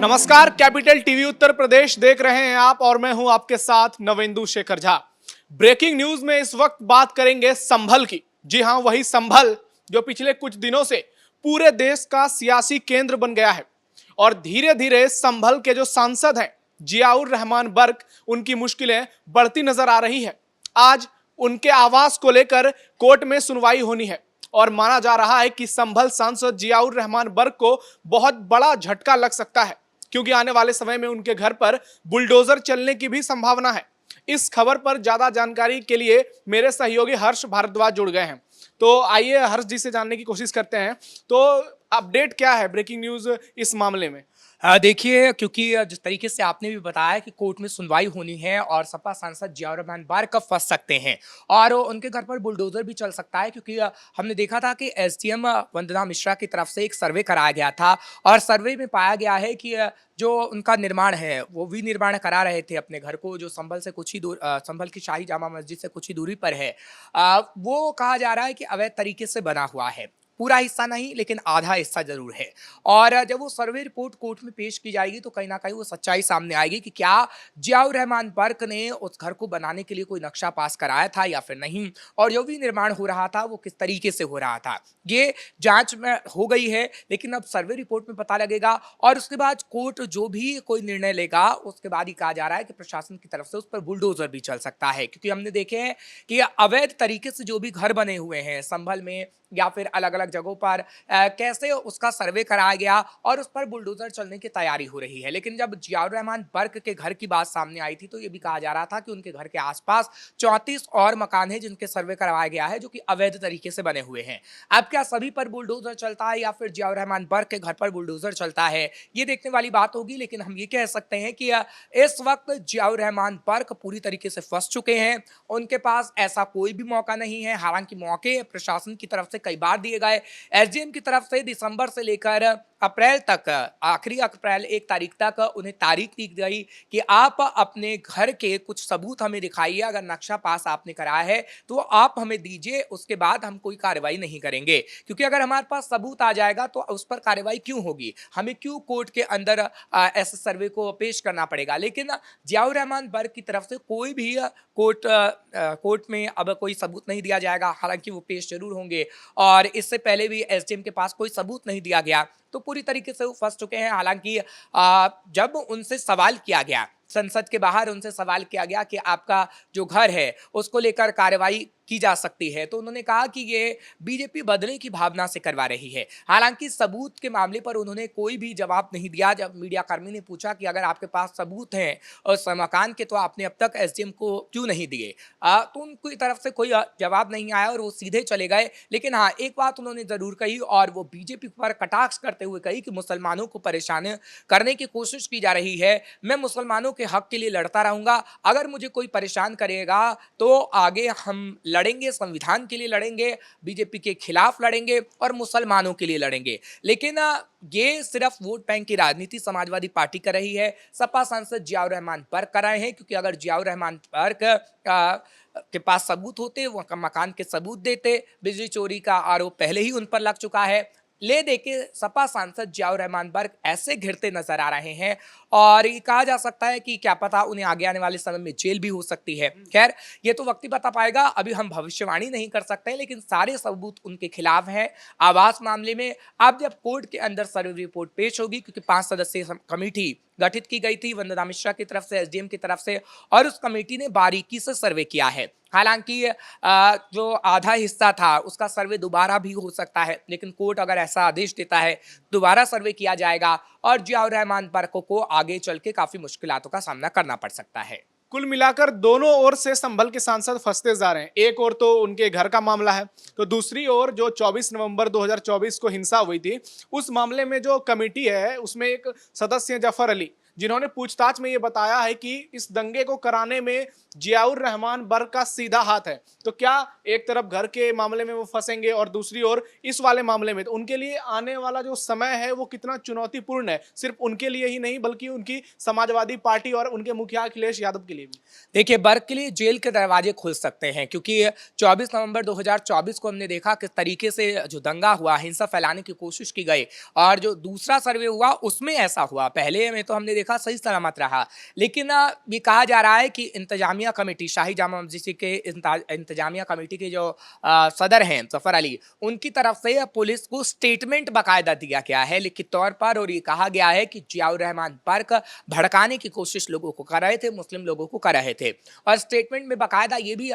नमस्कार, capital TV Uttar Pradesh देख रहे हैं आप और मैं हूं आपके साथ नवेंदु शेखर झा। ब्रेकिंग न्यूज में इस वक्त बात करेंगे संभल की। जी हां, वही संभल जो पिछले कुछ दिनों से पूरे देश का सियासी केंद्र बन गया है और धीरे धीरे संभल के जो सांसद हैं जियाउर रहमान बर्क, उनकी मुश्किलें बढ़ती नजर आ रही है। आज उनके आवास को लेकर कोर्ट में सुनवाई होनी है और माना जा रहा है कि संभल सांसद जियाउर रहमान बर्क को बहुत बड़ा झटका लग सकता है, क्योंकि आने वाले समय में उनके घर पर बुलडोजर चलने की भी संभावना है। इस खबर पर ज्यादा जानकारी के लिए मेरे सहयोगी हर्ष भारद्वाज जुड़ गए हैं। तो आइए हर्ष जी से जानने की कोशिश करते हैं। तो अपडेट क्या है, ब्रेकिंग न्यूज इस मामले में? देखिए, क्योंकि जिस तरीके से आपने भी बताया कि कोर्ट में सुनवाई होनी है और सपा सांसद जियाउर रहमान बर्क फंस सकते हैं और उनके घर पर बुलडोजर भी चल सकता है, क्योंकि हमने देखा था कि एसडीएम वंदना मिश्रा की तरफ से एक सर्वे कराया गया था और सर्वे में पाया गया है कि जो उनका निर्माण है वो विनिर्माण करा रहे थे अपने घर को, जो संभल से कुछ ही दूर, संभल की शाही जामा मस्जिद से कुछ ही दूरी पर है। वो कहा जा रहा है कि अवैध तरीके से बना हुआ है। पूरा हिस्सा नहीं, लेकिन आधा हिस्सा जरूर है। और जब वो सर्वे रिपोर्ट कोर्ट में पेश की जाएगी तो कहीं ना कहीं वो सच्चाई सामने आएगी कि क्या जियाउर रहमान बर्क ने उस घर को बनाने के लिए कोई नक्शा पास कराया था या फिर नहीं, और जो भी निर्माण हो रहा था वो किस तरीके से हो रहा था। ये जांच में हो गई है, लेकिन अब सर्वे रिपोर्ट में पता लगेगा और उसके बाद कोर्ट जो भी कोई निर्णय लेगा उसके बाद ही कहा जा रहा है कि प्रशासन की तरफ से उस पर बुलडोजर भी चल सकता है, क्योंकि हमने देखे हैं कि अवैध तरीके से जो भी घर बने हुए हैं संभल में या फिर अलग अलग जगहों पर कैसे उसका सर्वे कराया गया और उस पर बुलडोजर चलने की तैयारी हो रही है। लेकिन जब जियाउर रहमान बर्क के घर की बात सामने आई थी तो ये भी कहा जा रहा था कि उनके घर के आसपास 34 और मकान हैं जिनके सर्वे करवाया गया है, जो कि अवैध तरीके से बने हुए हैं। अब क्या सभी पर बुलडोजर चलता है या फिर जियाउर रहमान बर्क के घर पर बुलडोजर चलता है, ये देखने वाली बात होगी। लेकिन हम ये कह सकते हैं कि इस वक्त जियाउर रहमान बर्क पूरी तरीके से फंस चुके हैं। उनके पास ऐसा कोई भी मौका नहीं है। हालांकि मौके प्रशासन की तरफ से कई बार दिए गए। एसडीएम की तरफ से दिसंबर से लेकर अप्रैल तक, आखिरी अप्रैल 1 तारीख तक उन्हें तारीख दी गई कि आप अपने घर के कुछ सबूत हमें दिखाइए। अगर नक्शा पास आपने कराया है तो आप हमें दीजिए, उसके बाद हम कोई कार्रवाई नहीं करेंगे, क्योंकि अगर हमारे पास सबूत आ जाएगा तो उस पर कार्रवाई क्यों होगी, हमें क्यों कोर्ट के अंदर ऐसे सर्वे को पेश करना पड़ेगा। लेकिन जियाउर रहमान बर्क की तरफ से कोई भी कोर्ट में अब कोई सबूत नहीं दिया जाएगा। हालांकि वो पेश जरूर होंगे और इससे पहले भी एसडीएम के पास कोई सबूत नहीं दिया गया, तो पूरी तरीके से वो फंस चुके हैं। हालांकि जब उनसे सवाल किया गया, संसद के बाहर उनसे सवाल किया गया कि आपका जो घर है उसको लेकर कार्रवाई की जा सकती है, तो उन्होंने कहा कि ये बीजेपी बदले की भावना से करवा रही है। हालांकि सबूत के मामले पर उन्होंने कोई भी जवाब नहीं दिया। जब मीडिया कर्मी ने पूछा कि अगर आपके पास सबूत हैं उस मकान के तो आपने अब तक एसडीएम को क्यों नहीं दिए, तो उनकी तरफ से कोई जवाब नहीं आया और वो सीधे चले गए। लेकिन हाँ, एक बात उन्होंने जरूर कही और वो बीजेपी पर कटाक्ष करते हुए कही कि मुसलमानों को परेशान करने की कोशिश की जा रही है। मैं मुसलमानों के हक के लिए लड़ता रहूंगा। अगर मुझे कोई परेशान करेगा तो आगे हम लड़ेंगे, संविधान के लिए लड़ेंगे, बीजेपी के खिलाफ लड़ेंगे और मुसलमानों के लिए लड़ेंगे। लेकिन ये सिर्फ वोट बैंक की राजनीति समाजवादी पार्टी कर रही है। सपा सांसद जियाउर रहमान बर्क कर रहे हैं, क्योंकि अगर जियाउर रहमान बर्क के पास सबूत होते, वो मकान के सबूत देते, बिजली चोरी का आरोप पहले ही उन पर लग चुका है। ले देके सपा सांसद जियाउर रहमान बर्क ऐसे घिरते नजर आ रहे हैं और ये कहा जा सकता है कि क्या पता उन्हें आगे आने वाले समय में जेल भी हो सकती है। खैर, ये तो वक्त ही बता पाएगा, अभी हम भविष्यवाणी नहीं कर सकते, लेकिन सारे सबूत उनके खिलाफ हैं। आवास मामले में अब जब कोर्ट के अंदर सर्वे रिपोर्ट पेश होगी, क्योंकि 5 सदस्यीय कमेटी गठित की गई थी वंदना मिश्रा की तरफ से, एसडीएम की तरफ से, और उस कमेटी ने बारीकी से सर्वे किया है। हालांकि जो आधा हिस्सा था उसका सर्वे दोबारा भी हो सकता है, लेकिन कोर्ट अगर ऐसा आदेश देता है दोबारा सर्वे किया जाएगा और जियाउर रहमान बर्क को आगे चल के काफी मुश्किलातों का सामना करना पड़ सकता है। कुल मिलाकर दोनों ओर से संभल के सांसद फंसते जा रहे हैं। एक ओर तो उनके घर का मामला है, तो दूसरी ओर जो 24 नवंबर 2024 को हिंसा हुई थी, उस मामले में जो कमेटी है उसमें एक सदस्य जफर अली, जिन्होंने पूछताछ में ये बताया है कि इस दंगे को कराने में जियाउर रहमान बर्क का सीधा हाथ है। तो क्या एक तरफ घर के मामले में वो फंसेंगे और दूसरी ओर इस वाले मामले में, तो उनके लिए आने वाला जो समय है वो कितना चुनौतीपूर्ण है, सिर्फ उनके लिए ही नहीं बल्कि उनकी समाजवादी पार्टी और उनके मुखिया अखिलेश यादव के लिए भी। देखिए, बर्क के लिए जेल के दरवाजे खुल सकते हैं क्योंकि 24 नवंबर 2024 को हमने देखा किस तरीके से जो दंगा हुआ, हिंसा फैलाने की कोशिश की गई और जो दूसरा सर्वे हुआ उसमें ऐसा हुआ। पहले में तो हमने देखा सही सलामत रहा, लेकिन ये कहा जा रहा है कि इंतजामिया कमेटी, शाही जामा मस्जिद के इंतजामिया कमेटी के जो सदर हैं जफर अली, उनकी तरफ से पुलिस को स्टेटमेंट बाकायदा दिया गया है लिखित तौर पर, और ये कहा गया है कि जियाउर रहमान बर्क भड़काने की कोशिश लोगों को कर रहे थे, मुस्लिम लोगों को कर रहे थे। और स्टेटमेंट में बाकायदा ये भी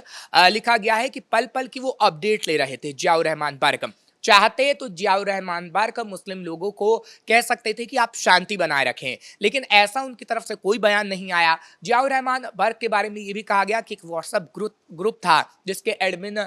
लिखा गया है कि पल पल की वो अपडेट ले रहे थे। जियाउर रहमान बर्क चाहते तो जियाउर रहमान बर्क मुस्लिम लोगों को कह सकते थे कि आप शांति बनाए रखें, लेकिन ऐसा उनकी तरफ से कोई बयान नहीं आया। जियाउर रहमान बर्क के बारे में ये भी कहा गया कि एक व्हाट्सएप ग्रुप था जिसके एडमिन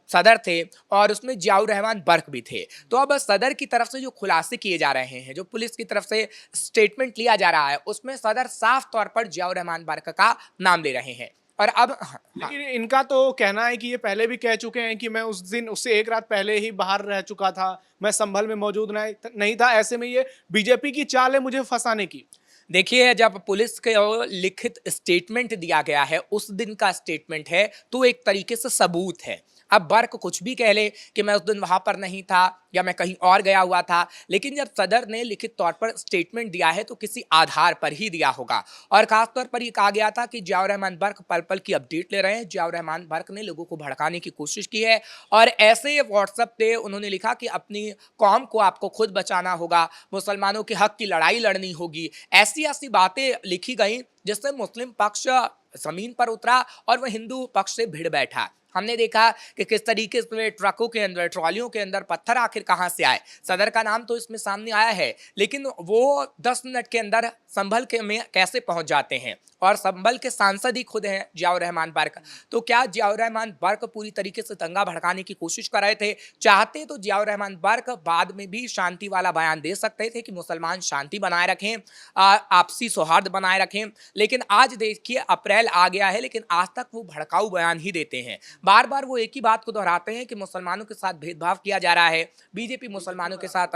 सदर थे और उसमें जियाउर रहमान बर्क भी थे। तो अब सदर की तरफ से जो खुलासे किए जा रहे हैं, जो पुलिस की तरफ से स्टेटमेंट लिया जा रहा है, उसमें सदर साफ तौर पर जियाउर रहमान बर्क का नाम ले रहे हैं। और अब लेकिन इनका तो कहना है कि ये पहले भी कह चुके हैं कि मैं उस दिन, उससे एक रात पहले ही बाहर रह चुका था, मैं संभल में मौजूद नहीं था, ऐसे में ये बीजेपी की चाल है मुझे फंसाने की। देखिए, जब पुलिस के लिखित स्टेटमेंट दिया गया है, उस दिन का स्टेटमेंट है, तो एक तरीके से सबूत है। अब बर्क कुछ भी कह ले कि मैं उस दिन वहां पर नहीं था या मैं कहीं और गया हुआ था, लेकिन जब सदर ने लिखित तौर पर स्टेटमेंट दिया है तो किसी आधार पर ही दिया होगा। और खासतौर पर यह कहा गया था कि जियाउर रहमान बर्क पल पल की अपडेट ले रहे हैं। जियाउर रहमान बर्क ने लोगों को भड़काने की कोशिश की है और ऐसे व्हाट्सएप पे उन्होंने लिखा कि अपनी कौम को आपको खुद बचाना होगा, मुसलमानों के हक की लड़ाई लड़नी होगी। ऐसी ऐसी बातें लिखी गई जिससे मुस्लिम पक्ष जमीन पर उतरा और वह हिंदू पक्ष से भिड़ बैठा। हमने देखा कि किस तरीके से ट्रकों के अंदर, ट्रॉलियों के अंदर पत्थर आखिर कहां से आए। सदर का नाम तो इसमें सामने आया है, लेकिन वो 10 मिनट के अंदर संभल के में कैसे पहुंच जाते हैं, और संभल के सांसद ही खुद हैं जियाउर रहमान बर्क। तो क्या जियाउर रहमान बर्क पूरी तरीके से दंगा भड़काने की कोशिश कर रहे थे? चाहते तो जियाउर रहमान बर्क बाद में भी शांति वाला बयान दे सकते थे कि मुसलमान शांति बनाए रखें, आपसी सौहार्द बनाए रखें, लेकिन आज देखिए अप्रैल आ गया है, लेकिन आज तक वो भड़काऊ बयान ही देते हैं। बार बार वो एक ही बात को दोहराते हैं कि मुसलमानों के साथ भेदभाव किया जा रहा है, बीजेपी मुसलमानों के साथ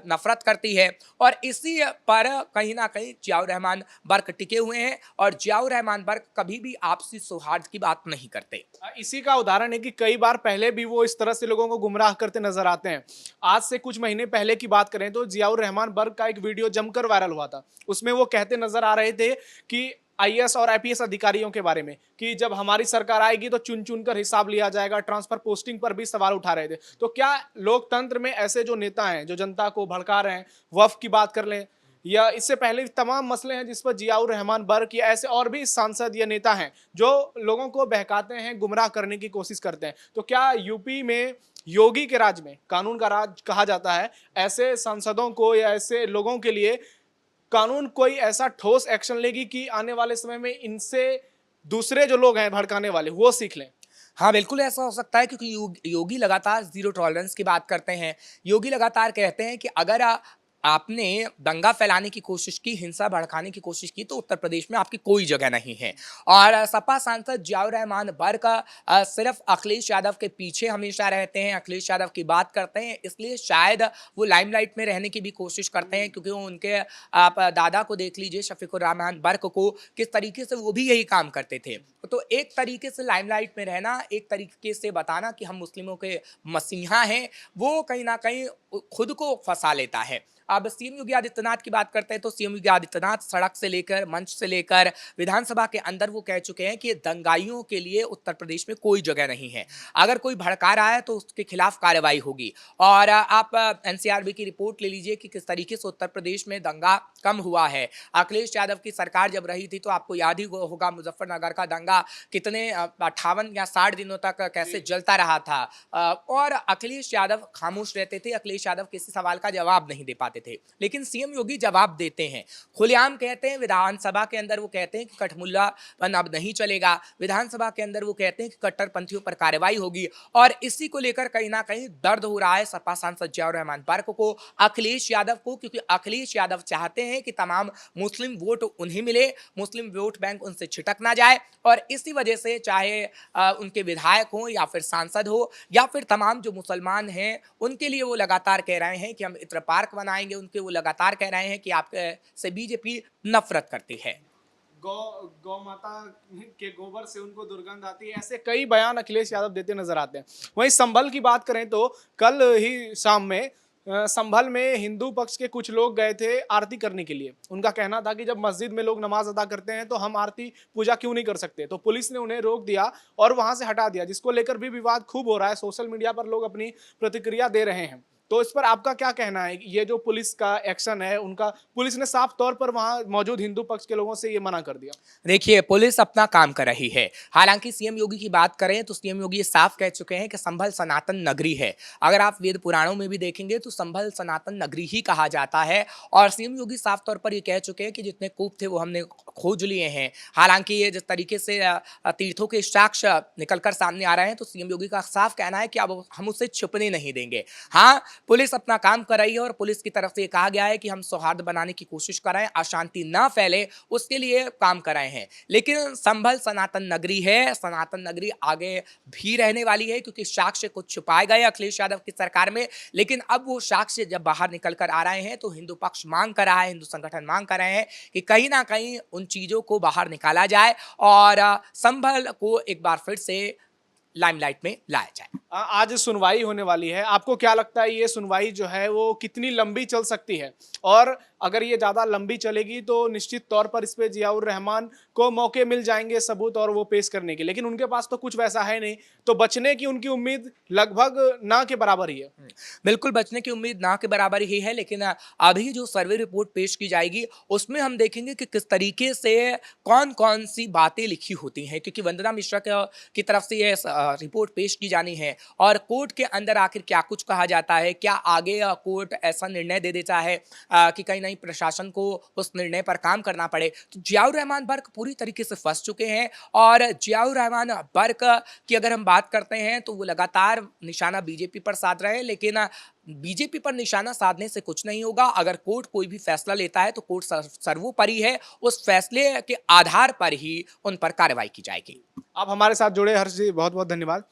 नफरत करती है, और इसी पर कहीं ना कहीं जियाउर रहमान बर्क टिके हुए हैं और जियाउर रहमान बर्क कभी भी आपसी सौहार्द की बात नहीं करते। इसी का उदाहरण है कि कई बार पहले भी वो इस तरह से लोगों को गुमराह करते नजर आते हैं। आज से कुछ महीने पहले की बात करें तो जियाउर रहमान बर्क का एक वीडियो जमकर वायरल हुआ था। उसमें वो कहते नजर आ रहे थे कि आईएएस और आईपीएस अधिकारियों के बारे में कि जब हमारी सरकार आएगी तो चुन चुन कर हिसाब लिया जाएगा, ट्रांसफर पोस्टिंग पर भी सवाल उठा रहे थे। तो क्या लोकतंत्र में ऐसे जो नेता हैं जो जनता को भड़का रहे हैं, वक्फ की बात कर लें या इससे पहले तमाम मसले हैं जिस पर जियाउर रहमान बर्क या ऐसे और भी सांसद या नेता हैं जो लोगों को बहकाते हैं, गुमराह करने की कोशिश करते हैं, तो क्या यूपी में योगी के राज में, कानून का राज कहा जाता है, ऐसे सांसदों को या ऐसे लोगों के लिए कानून कोई ऐसा ठोस एक्शन लेगी कि आने वाले समय में इनसे दूसरे जो लोग हैं भड़काने वाले वो सीख लें? हाँ, बिल्कुल ऐसा हो सकता है क्योंकि योगी लगातार जीरो टॉलरेंस की बात करते हैं। योगी लगातार कहते हैं कि अगर आपने दंगा फैलाने की कोशिश की, हिंसा भड़काने की कोशिश की, तो उत्तर प्रदेश में आपकी कोई जगह नहीं है। और सपा सांसद जियाउर रहमान बर्क सिर्फ अखिलेश यादव के पीछे हमेशा रहते हैं, अखिलेश यादव की बात करते हैं, इसलिए शायद वो लाइमलाइट में रहने की भी कोशिश करते हैं, क्योंकि वो उनके आप दादा को देख लीजिए, शफीकुर रहमान बर्क को, किस तरीके से वो भी यही काम करते थे। तो एक तरीके से लाइमलाइट में रहना, एक तरीके से बताना कि हम मुस्लिमों के मसीहा हैं, वो कहीं ना कहीं खुद को फंसा लेता है। अब सीएम योगी आदित्यनाथ की बात करते हैं तो सीएम योगी आदित्यनाथ सड़क से लेकर, मंच से लेकर विधानसभा के अंदर वो कह चुके हैं कि दंगाइयों के लिए उत्तर प्रदेश में कोई जगह नहीं है। अगर कोई भड़का रहा है तो उसके खिलाफ कार्रवाई होगी। और आप एनसीआरबी की रिपोर्ट ले लीजिए कि किस तरीके से उत्तर प्रदेश में दंगा कम हुआ है। अखिलेश यादव की सरकार जब रही थी तो आपको याद ही होगा मुजफ्फरनगर का दंगा कितने 58 या 60 दिनों तक कैसे जलता रहा था, और अखिलेश यादव खामोश रहते थे, अखिलेश यादव किसी सवाल का जवाब नहीं दे पाते चाहते थे, लेकिन सीएम योगी जवाब देते हैं, खुलेआम कहते हैं। विधानसभा के अंदर वो कहते हैं कि कठमुल्लापन अब नहीं चलेगा, विधानसभा के अंदर वो कहते हैं कि कट्टरपंथियों पर कार्रवाई होगी। और इसी को लेकर कहीं ना कहीं दर्द हो रहा है सपा सांसद जियाउर रहमान बर्क को, अखिलेश यादव को, क्योंकि अखिलेश यादव चाहते हैं कि तमाम मुस्लिम वोट उन्हें मिले, मुस्लिम वोट बैंक उनसे छिटक ना जाए। और इसी वजह से चाहे उनके विधायक हो या फिर सांसद हो या फिर तमाम जो मुसलमान हैं, उनके लिए वो लगातार कह रहे हैं कि हम इत्र पार्क बनाएंगे, उनके वो लगातार कह रहे हैं कि आप से बीजेपी नफरत करती है। गौ माता के गोबर से उनको दुर्गंध आती है, ऐसे कई बयान अखिलेश यादव देते नजर आते हैं। वहीं संभल की बात करें तो कल ही शाम में संभल में हिंदू पक्ष के कुछ लोग गए थे आरती करने के लिए। उनका कहना था कि जब मस्जिद में लोग नमाज अदा करते हैं तो हम आरती पूजा क्यों नहीं कर सकते, तो पुलिस ने उन्हें रोक दिया और वहां से हटा दिया, जिसको लेकर भी विवाद खूब हो रहा है। सोशल मीडिया पर लोग अपनी प्रतिक्रिया दे रहे हैं। तो इस पर आपका क्या कहना है? ये जो पुलिस का एक्शन है, उनका पुलिस ने साफ तौर पर वहां मौजूद हिंदू पक्ष के लोगों से ये मना कर दिया। देखिए, पुलिस अपना काम कर रही है। हालांकि सीएम योगी की बात करें तो सीएम योगी साफ कह चुके हैं कि संभल सनातन नगरी है। अगर आप वेद पुराणों में भी देखेंगे तो संभल सनातन नगरी ही कहा जाता है। और सीएम योगी साफ तौर पर ये कह चुके हैं कि जितने कूप थे वो हमने खोज लिए हैं। हालांकि ये जिस तरीके से तीर्थों के साक्ष्य निकलकर सामने आ रहे हैं, तो सीएम योगी का साफ कहना है कि अब हम उसे छुपने नहीं देंगे। हाँ, पुलिस अपना काम कर रही है और पुलिस की तरफ से कहा गया है कि हम सौहार्द बनाने की कोशिश कर रहे हैं, अशांति ना फैले उसके लिए काम कर रहे हैं। लेकिन संभल सनातन नगरी है, सनातन नगरी आगे भी रहने वाली है, क्योंकि साक्ष्य कुछ छुपाए गए अखिलेश यादव की सरकार में। लेकिन अब वो साक्ष्य जब बाहर निकल कर आ रहे हैं तो हिंदू पक्ष मांग कर रहा है, हिंदू संगठन मांग कर रहे हैं कि कहीं ना कहीं उन चीजों को बाहर निकाला जाए और संभल को एक बार फिर से लाइमलाइट में लाया जाए। आज सुनवाई होने वाली है, आपको क्या लगता है ये सुनवाई जो है वो कितनी लंबी चल सकती है? और अगर ये ज्यादा लंबी चलेगी तो निश्चित तौर पर इस पे जियाउर रहमान को मौके मिल जाएंगे सबूत और वो पेश करने के, लेकिन उनके पास तो कुछ वैसा है नहीं, तो बचने की उनकी उम्मीद लगभग ना के बराबर ही है। बिल्कुल बचने की उम्मीद ना के बराबर ही है। लेकिन अभी जो सर्वे रिपोर्ट पेश की जाएगी उसमें हम देखेंगे कि किस तरीके से कौन कौन सी बातें लिखी होती हैं, क्योंकि वंदना मिश्रा की तरफ से ये रिपोर्ट पेश की जानी है और कोर्ट के अंदर आखिर क्या कुछ कहा जाता है, क्या आगे कोर्ट ऐसा निर्णय दे देता है कि कहीं नहीं प्रशासन को उस निर्णय पर काम करना पड़े। तो जियाउर रहमान बर्क पूरी तरीके से फंस चुके हैं। और जियाउर रहमान बर्क की अगर हम बात करते हैं तो वो लगातार निशाना बीजेपी पर साध रहे हैं, लेकिन बीजेपी पर निशाना साधने से कुछ नहीं होगा। अगर कोर्ट कोई भी फैसला लेता है तो कोर्ट सर्वोपरि है, उस फैसले के आधार पर ही उन पर कार्रवाई की जाएगी। आप हमारे साथ जुड़े हर्ष जी, बहुत बहुत धन्यवाद।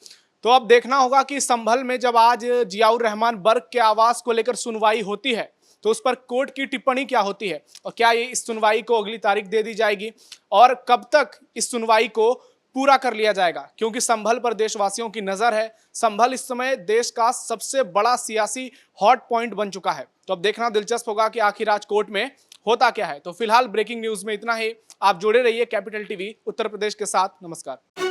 तो अब देखना होगा कि संभल में जब आज जियाउर रहमान बर्क के आवास को लेकर सुनवाई होती है तो उस पर कोर्ट की टिप्पणी क्या होती है और क्या ये इस सुनवाई को अगली तारीख दे दी जाएगी और कब तक इस सुनवाई को पूरा कर लिया जाएगा, क्योंकि संभल पर देशवासियों की नजर है। संभल इस समय देश का सबसे बड़ा सियासी हॉट पॉइंट बन चुका है। तो अब देखना दिलचस्प होगा कि आखिर आज कोर्ट में होता क्या है। तो फिलहाल ब्रेकिंग न्यूज में इतना ही। आप जुड़े रहिए कैपिटल टीवी उत्तर प्रदेश के साथ। नमस्कार।